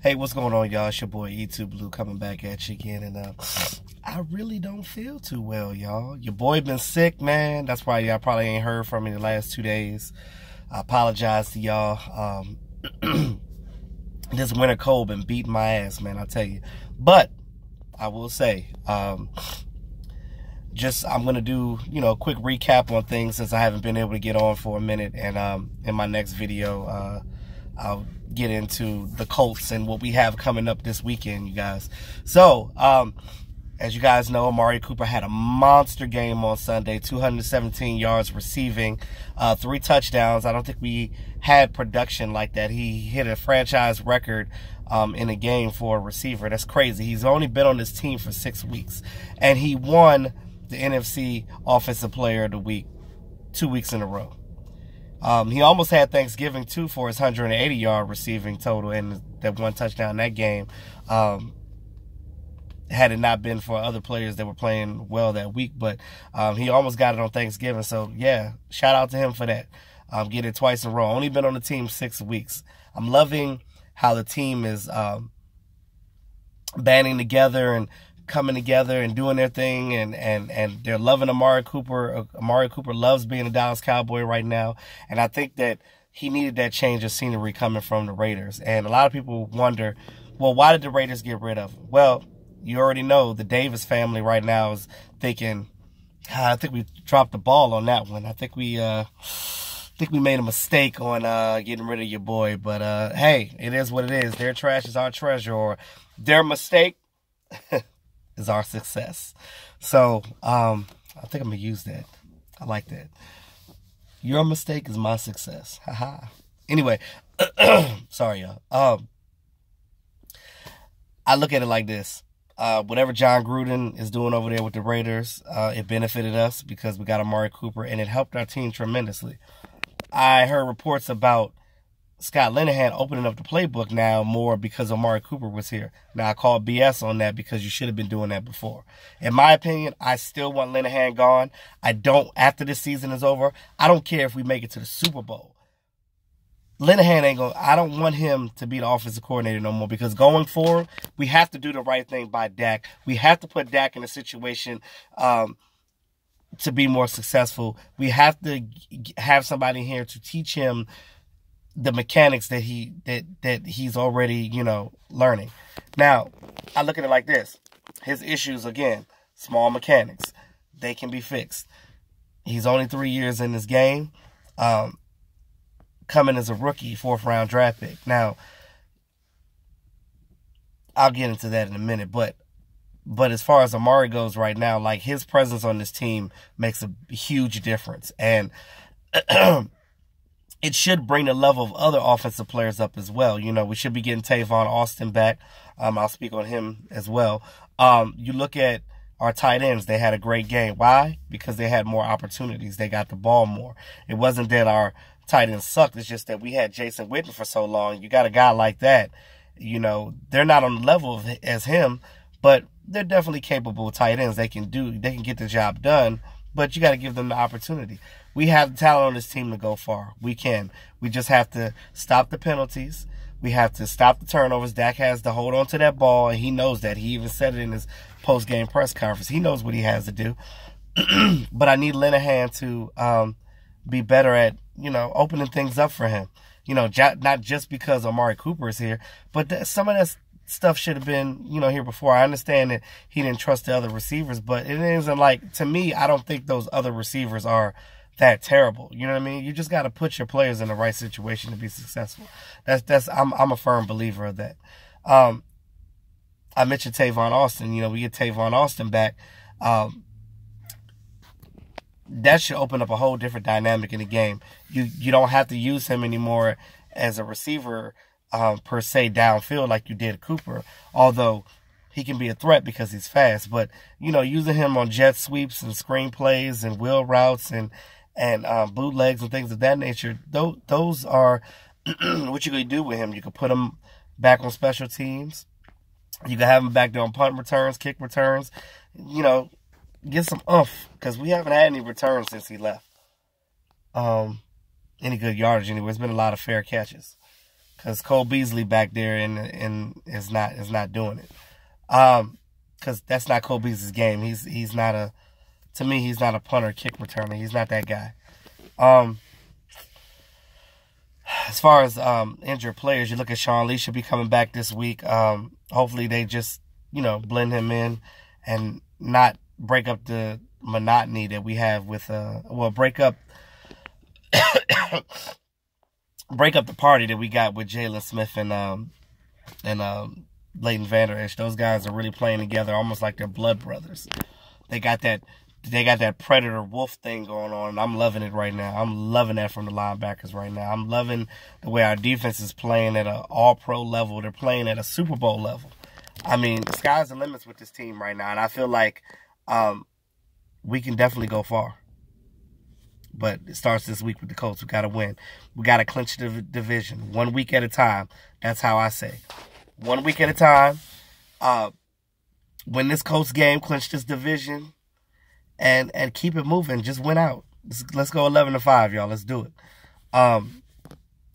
Hey, what's going on, y'all? It's your boy E2 Blue coming back at you again, and I really don't feel too well, y'all. Your boy been sick, man. That's why y'all probably ain't heard from me the last 2 days. I apologize to y'all. This winter cold been beating my ass, man, I tell you. But I will say, I'm gonna do, a quick recap on things since I haven't been able to get on for a minute, and in my next video, I'll get into the Colts and what we have coming up this weekend, you guys. So, as you guys know, Amari Cooper had a monster game on Sunday, 217 yards receiving, 3 touchdowns. I don't think we had production like that. He hit a franchise record in a game for a receiver. That's crazy. He's only been on this team for 6 weeks, and he won the NFC Offensive Player of the Week 2 weeks in a row. He almost had Thanksgiving, too, for his 180-yard receiving total and that 1 touchdown in that game. Had it not been for other players that were playing well that week. But he almost got it on Thanksgiving. So, yeah, shout out to him for that. Get it twice in a row. Only been on the team 6 weeks. I'm loving how the team is banding together and coming together and doing their thing, and they're loving Amari Cooper. Amari Cooper loves being a Dallas Cowboy right now, and I think that he needed that change of scenery coming from the Raiders. And a lot of people wonder, well, why did the Raiders get rid of him? Well, you already know the Davis family right now is thinking, I think we dropped the ball on that one. I think we made a mistake on getting rid of your boy, but hey, it is what it is. Their trash is our treasure, or their mistake is our success. So, I think I'm going to use that. I like that. Your mistake is my success. Haha. Anyway, sorry, y'all. I look at it like this. Whatever John Gruden is doing over there with the Raiders, it benefited us because we got Amari Cooper, and it helped our team tremendously. I heard reports about Scott Linehan opening up the playbook now more because Amari Cooper was here. Now, I call BS on that because you should have been doing that before. In my opinion, I still want Linehan gone. I don't, after this season is over, I don't care if we make it to the Super Bowl. Linehan ain't going, I don't want him to be the offensive coordinator no more, because going forward, we have to do the right thing by Dak. We have to put Dak in a situation to be more successful. We have to have somebody here to teach him the mechanics that he's already, learning. Now, I look at it like this. His issues, again, small mechanics. They can be fixed. He's only 3 years in this game. Coming as a rookie, 4th-round draft pick. Now, I'll get into that in a minute, but as far as Amari goes right now, like, his presence on this team makes a huge difference. And it should bring the level of other offensive players up as well. We should be getting Tavon Austin back. I'll speak on him as well. You look at our tight ends. They had a great game. Why? Because they had more opportunities. They got the ball more. It wasn't that our tight ends sucked. It's just that we had Jason Witten for so long. You got a guy like that. They're not on the level as him, but they're definitely capable tight ends. They can get the job done, but you got to give them the opportunity. We have the talent on this team to go far. We can. We just have to stop the penalties. We have to stop the turnovers. Dak has to hold on to that ball, and he knows that. He even said it in his post-game press conference. He knows what he has to do. But I need Linehan to be better at, opening things up for him. Not just because Amari Cooper is here, but some of that stuff should have been, here before. I understand that he didn't trust the other receivers, but it isn't like, to me, I don't think those other receivers are that terrible. You know what I mean? You just got to put your players in the right situation to be successful. I'm a firm believer of that. I mentioned Tavon Austin. We get Tavon Austin back. That should open up a whole different dynamic in the game. You don't have to use him anymore as a receiver per se downfield like you did Cooper, although he can be a threat because he's fast. But, using him on jet sweeps and screen plays and wheel routes and bootlegs and things of that nature, those are what you can do with him. You can put him back on special teams. You can have him back there on punt returns, kick returns. Get some oomph, because we haven't had any returns since he left. Any good yardage anyway. It's been a lot of fair catches. because Cole Beasley back there and is not doing it. Because that's not Cole Beasley's game. He's not a, to me, he's not a punter, kick returner. He's not that guy. As far as injured players, you look at Sean Lee should be coming back this week. Hopefully they just, blend him in and not break up the monotony that we have with, break up the party that we got with Jalen Smith and Leighton Vander Esch. Those guys are really playing together almost like they're blood brothers. They got that predator wolf thing going on, and I'm loving it right now. I'm loving that from the linebackers right now. I'm loving the way our defense is playing at an all-pro level. They're playing at a Super Bowl level. I mean, the sky's the limits with this team right now, and I feel like we can definitely go far. But it starts this week with the Colts. We got to win. We got to clinch the division 1 week at a time. That's how I say. 1 week at a time. Win this Colts game, clinch this division, and keep it moving. Just win out. Let's go 11-5, y'all. Let's do it.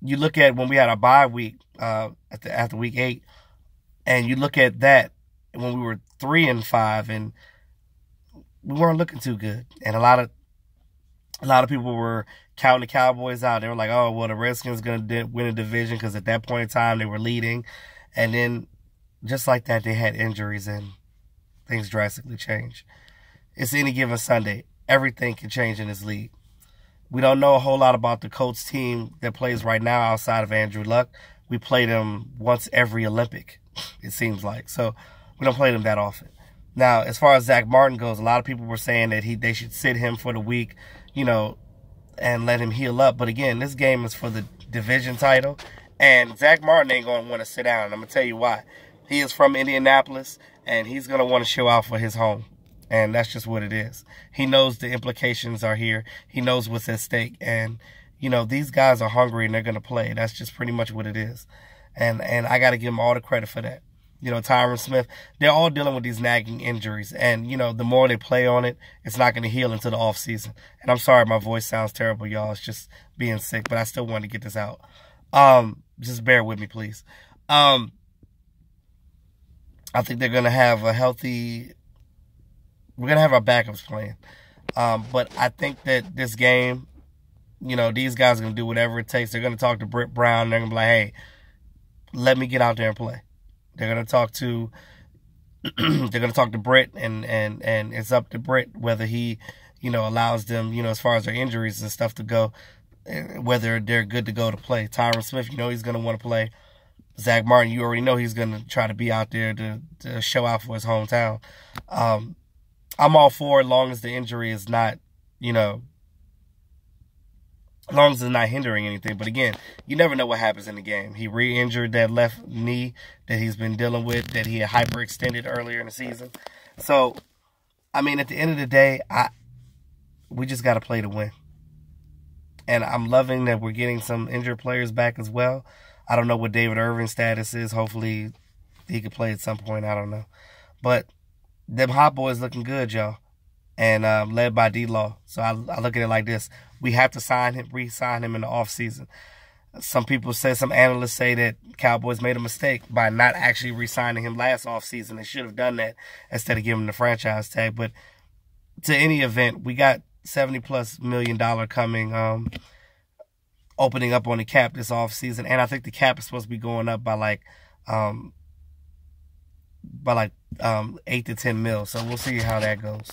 You look at when we had our bye week after week 8, and you look at that when we were 3-5, and we weren't looking too good. And a lot of people were counting the Cowboys out. They were like, oh, well, the Redskins are going to win a division because at that point in time they were leading. And then just like that, they had injuries and things drastically changed. It's any given Sunday. Everything can change in this league. We don't know a whole lot about the Colts team that plays right now outside of Andrew Luck. We play them once every Olympic, it seems like. So we don't play them that often. Now, as far as Zach Martin goes, a lot of people were saying that they should sit him for the week, and let him heal up. But again, this game is for the division title, and Zach Martin ain't going to want to sit down. And I'm going to tell you why. He is from Indianapolis, and he's going to want to show out for his home. And that's just what it is. He knows the implications are here. He knows what's at stake. And, these guys are hungry, and they're going to play. That's just pretty much what it is. And I got to give them all the credit for that. Tyron Smith, they're all dealing with these nagging injuries. And, the more they play on it, it's not going to heal until the offseason. And I'm sorry my voice sounds terrible, y'all. It's just being sick, but I still want to get this out. Just bear with me, please. I think they're going to have we're going to have our backups playing. But I think that this game, these guys are going to do whatever it takes. They're going to talk to Britt Brown. They're going to be like, hey, let me get out there and play. They're gonna talk to Britt, and it's up to Britt whether he, allows them, as far as their injuries and stuff to go, whether they're good to go to play. Tyron Smith, he's gonna want to play. Zach Martin, you already know he's gonna try to be out there to show out for his hometown. I'm all for it, as long as the injury is not, as long as it's not hindering anything. But again, you never know what happens in the game. He re-injured that left knee that he's been dealing with, that he had hyperextended earlier in the season. So, I mean, at the end of the day, we just got to play to win. And I'm loving that we're getting some injured players back as well. I don't know what David Irving's status is. Hopefully he could play at some point. I don't know. But them Hot Boys looking good, y'all. And led by D-Law. So I look at it like this. We have to re-sign him in the offseason. Some analysts say that Cowboys made a mistake by not actually re-signing him last offseason. They should have done that instead of giving him the franchise tag. But to any event, we got $70+ million coming, opening up on the cap this offseason. And I think the cap is supposed to be going up by like 8 to 10 mil. So we'll see how that goes.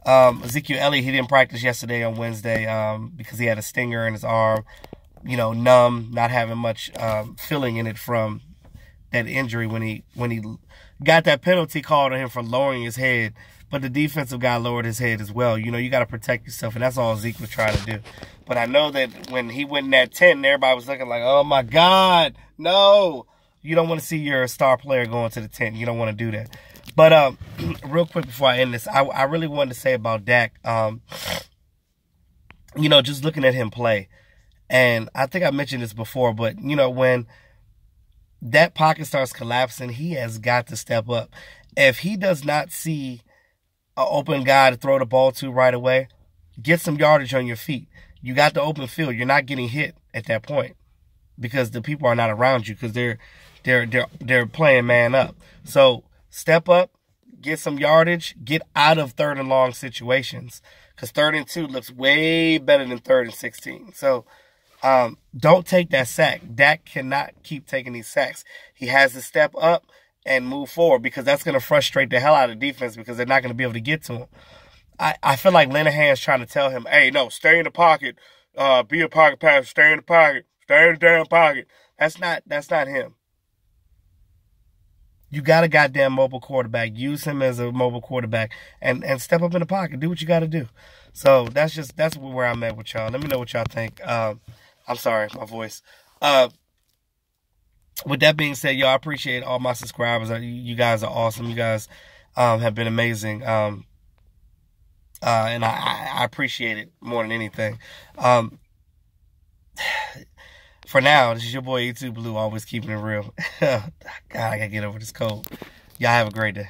Ezekiel Elliott, he didn't practice yesterday on Wednesday because he had a stinger in his arm, numb, not having much feeling in it from that injury when he got that penalty called on him for lowering his head. But the defensive guy lowered his head as well. You got to protect yourself, and that's all Zeke was trying to do. But I know that when he went in that tent, everybody was looking like, oh, my God, no. You don't want to see your star player going to the tent. You don't want to do that. But real quick before I end this, I really wanted to say about Dak, just looking at him play. And I think I mentioned this before, but, when that pocket starts collapsing, he has got to step up. If he does not see an open guy to throw the ball to right away, get some yardage on your feet. You got the open field. You're not getting hit at that point. because the people are not around you because they're playing man up. So step up, get some yardage, get out of 3rd and long situations because 3rd and 2 looks way better than 3rd and 16. So don't take that sack. Dak cannot keep taking these sacks. He has to step up and move forward because that's going to frustrate the hell out of the defense because they're not going to be able to get to him. I feel like Linehan's trying to tell him, hey, no, stay in the pocket, be a pocket passer, stay in the pocket, stay in the damn pocket. That's not him. You got a goddamn mobile quarterback. Use him as a mobile quarterback and step up in the pocket. Do what you got to do. So that's where I'm at with y'all. Let me know what y'all think. I'm sorry, my voice. With that being said, y'all, I appreciate all my subscribers. You guys are awesome. You guys have been amazing. And I appreciate it more than anything. For now, this is your boy E2 Blue, always keeping it real. God, I gotta get over this cold. Y'all have a great day.